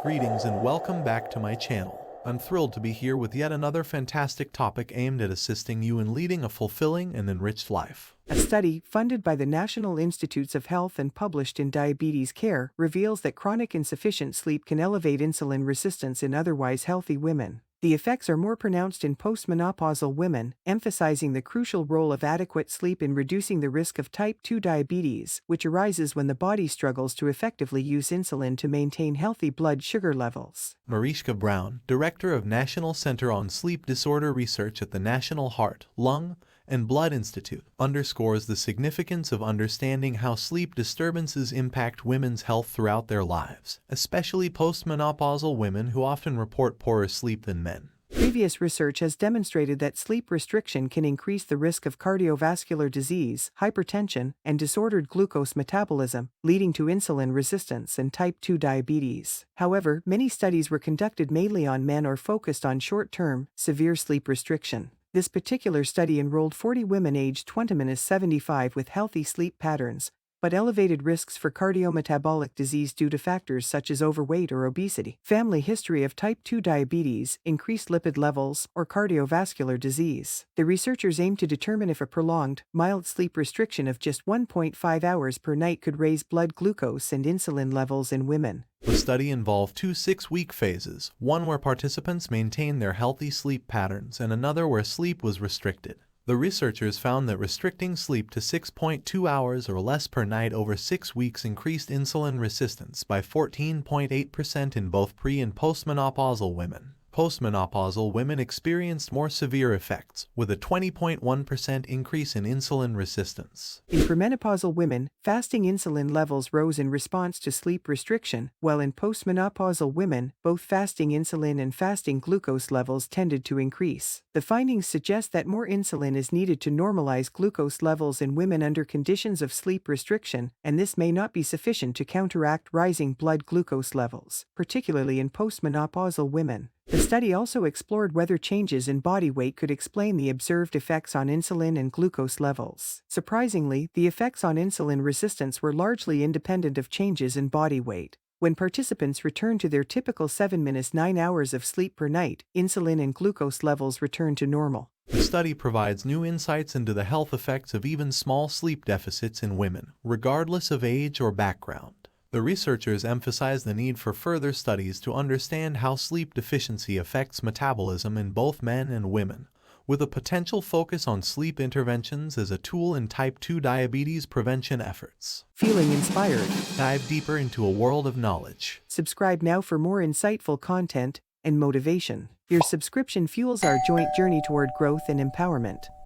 Greetings and welcome back to my channel. I'm thrilled to be here with yet another fantastic topic aimed at assisting you in leading a fulfilling and enriched life. A study funded by the National Institutes of Health and published in Diabetes Care reveals that chronic insufficient sleep can elevate insulin resistance in otherwise healthy women. The effects are more pronounced in postmenopausal women, emphasizing the crucial role of adequate sleep in reducing the risk of type 2 diabetes, which arises when the body struggles to effectively use insulin to maintain healthy blood sugar levels. Mariska Brown, Director of National Center on Sleep Disorder Research at the National Heart, Lung, and Blood Institute, underscores the significance of understanding how sleep disturbances impact women's health throughout their lives, especially postmenopausal women who often report poorer sleep than men. Previous research has demonstrated that sleep restriction can increase the risk of cardiovascular disease, hypertension, and disordered glucose metabolism, leading to insulin resistance and type 2 diabetes. However, many studies were conducted mainly on men or focused on short-term, severe sleep restriction. This particular study enrolled 40 women aged 20–75 with healthy sleep patterns, but elevated risks for cardiometabolic disease due to factors such as overweight or obesity, family history of type 2 diabetes, increased lipid levels, or cardiovascular disease. The researchers aimed to determine if a prolonged, mild sleep restriction of just 1.5 hours per night could raise blood glucose and insulin levels in women. The study involved two 6-week phases, one where participants maintained their healthy sleep patterns and another where sleep was restricted. The researchers found that restricting sleep to 6.2 hours or less per night over 6 weeks increased insulin resistance by 14.8% in both pre- and postmenopausal women. Postmenopausal women experienced more severe effects, with a 20.1% increase in insulin resistance. In premenopausal women, fasting insulin levels rose in response to sleep restriction, while in postmenopausal women, both fasting insulin and fasting glucose levels tended to increase. The findings suggest that more insulin is needed to normalize glucose levels in women under conditions of sleep restriction, and this may not be sufficient to counteract rising blood glucose levels, particularly in postmenopausal women. The study also explored whether changes in body weight could explain the observed effects on insulin and glucose levels. Surprisingly, the effects on insulin resistance were largely independent of changes in body weight. When participants returned to their typical 7–9 hours of sleep per night, insulin and glucose levels returned to normal. The study provides new insights into the health effects of even small sleep deficits in women, regardless of age or background. The researchers emphasize the need for further studies to understand how sleep deficiency affects metabolism in both men and women, with a potential focus on sleep interventions as a tool in type 2 diabetes prevention efforts. Feeling inspired? Dive deeper into a world of knowledge. Subscribe now for more insightful content and motivation. Your subscription fuels our joint journey toward growth and empowerment.